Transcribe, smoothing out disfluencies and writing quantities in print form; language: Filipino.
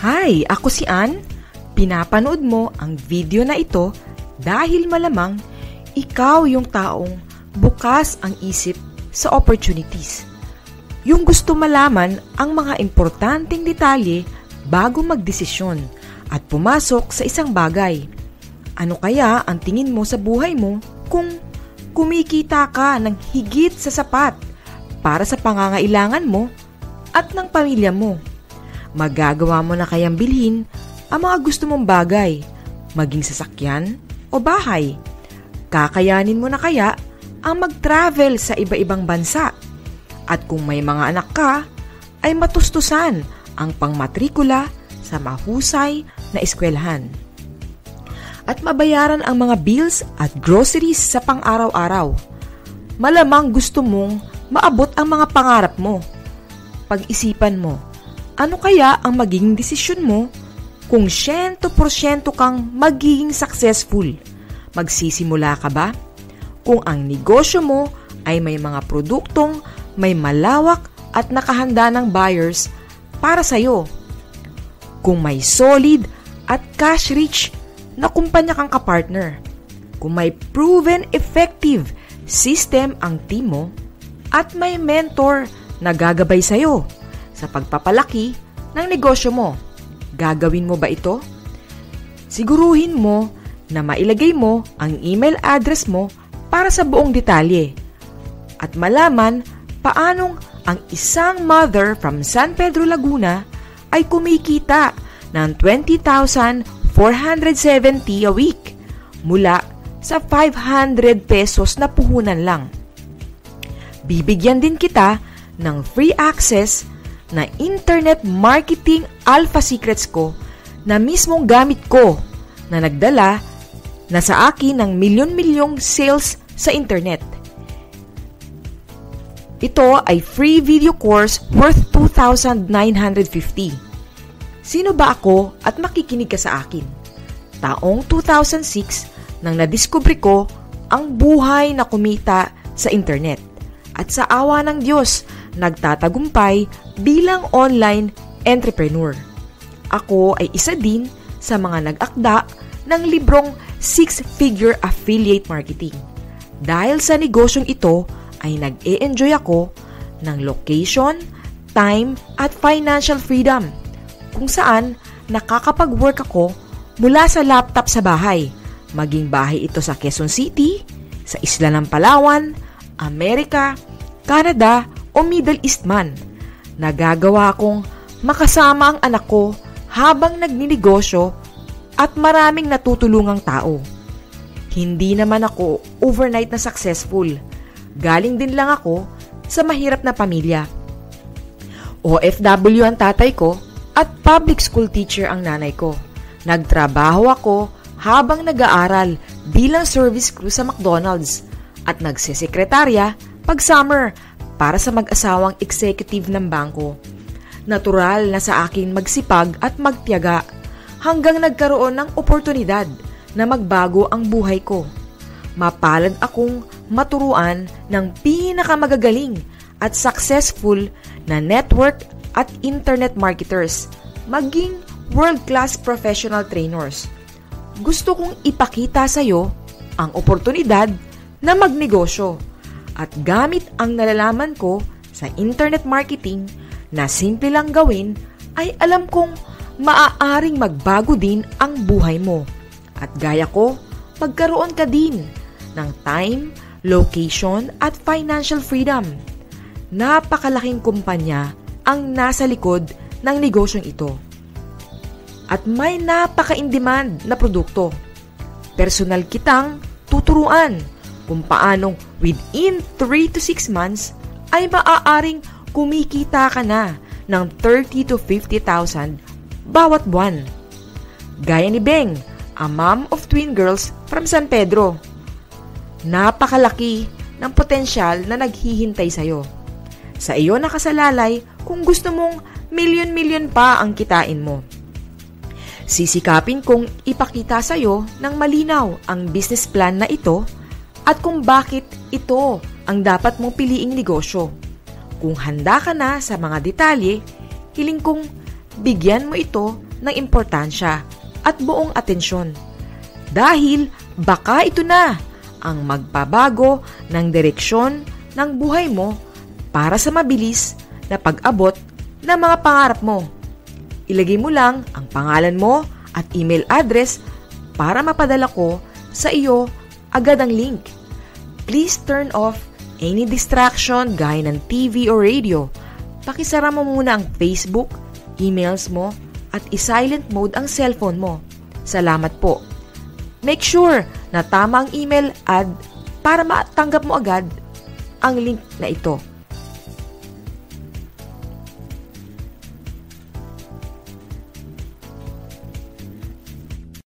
Hi, ako si Ann. Pinapanood mo ang video na ito dahil malamang ikaw yung taong bukas ang isip sa opportunities. Yung gusto malaman ang mga importanteng detalye bago magdesisyon at pumasok sa isang bagay. Ano kaya ang tingin mo sa buhay mo kung kumikita ka ng higit sa sapat para sa pangangailangan mo at ng pamilya mo? Magagawa mo na kayang bilhin ang mga gusto mong bagay, maging sasakyan o bahay? Kakayanin mo na kaya ang mag-travel sa iba-ibang bansa? At kung may mga anak ka, ay matustusan ang pangmatrikula sa mahusay na eskwelahan. At mabayaran ang mga bills at groceries sa pang-araw-araw. Malamang gusto mong maabot ang mga pangarap mo. Pag-isipan mo, ano kaya ang magiging desisyon mo kung 100% kang magiging successful? Magsisimula ka ba? Kung ang negosyo mo ay may mga produktong may malawak at nakahanda ng buyers para sa'yo. Kung may solid at cash-rich na kumpanya kang kapartner. Kung may proven effective system ang team mo at may mentor na gagabay sa'yo sa pagpapalaki ng negosyo mo. Gagawin mo ba ito? Siguruhin mo na mailagay mo ang email address mo para sa buong detalye at malaman paanong ang isang mother from San Pedro, Laguna ay kumikita ng 20,470 a week mula sa 500 pesos na puhunan lang. Bibigyan din kita ng free access na internet marketing alpha secrets ko na mismong gamit ko na nagdala na sa akin ng milyon-milyong sales sa internet. Ito ay free video course worth 2,950. Sino ba ako at makikinig ka sa akin? Taong 2006 nang nadiskubre ko ang buhay na kumita sa internet. At sa awa ng Diyos, nagtatagumpay bilang online entrepreneur. Ako ay isa din sa mga nag-akda ng librong 6-figure affiliate marketing. Dahil sa negosyong ito, ay nag-e-enjoy ako ng location, time, at financial freedom kung saan nakakapag-work ako mula sa laptop sa bahay, maging bahay ito sa Quezon City, sa Isla ng Palawan, Amerika, Canada o Middle East man. Nagagawa kong makasama ang anak ko habang nagninegosyo at maraming natutulungang tao. Hindi naman ako overnight na successful. Galing din lang ako sa mahirap na pamilya. OFW ang tatay ko at public school teacher ang nanay ko. Nagtrabaho ako habang nag-aaral bilang service crew sa McDonald's at nagsesekretarya pag summer para sa mag-asawang executive ng bangko. Natural na sa akin magsipag at magtiyaga hanggang nagkaroon ng oportunidad na magbago ang buhay ko. Mapalad akong maturuan ng pinakamagagaling at successful na network at internet marketers, maging world-class professional trainers. Gusto kong ipakita sa iyo ang oportunidad na magnegosyo at gamit ang nalalaman ko sa internet marketing na simple lang gawin ay alam kong maaaring magbago din ang buhay mo. At gaya ko, magkaroon ka din ng time, location at financial freedom. Napakalaking kumpanya ang nasa likod ng negosyong ito. At may napaka-in-demand na produkto. Personal kitang tuturuan kung paanong within 3 to 6 months ay maaaring kumikita ka na ng 30 to 50,000 bawat buwan. Gaya ni Beng, a mom of twin girls from San Pedro. Napakalaki ng potensyal na naghihintay sa'yo. Sa iyo nakasalalay kung gusto mong milyon-milyon pa ang kitain mo. Sisikapin kong ipakita sa'yo ng malinaw ang business plan na ito at kung bakit ito ang dapat mong piliing negosyo. Kung handa ka na sa mga detalye, hiling kong bigyan mo ito ng importansya at buong atensyon. Dahil baka ito na ang magbabago ng direksyon ng buhay mo para sa mabilis na pag-abot ng mga pangarap mo. Ilagay mo lang ang pangalan mo at email address para mapadala ko sa iyo agad ang link. Please turn off any distraction gaya ng TV o radio. Pakisara mo muna ang Facebook, emails mo, at i-silent mode ang cellphone mo. Salamat po. Make sure na tama ang email ad para matanggap mo agad ang link na ito.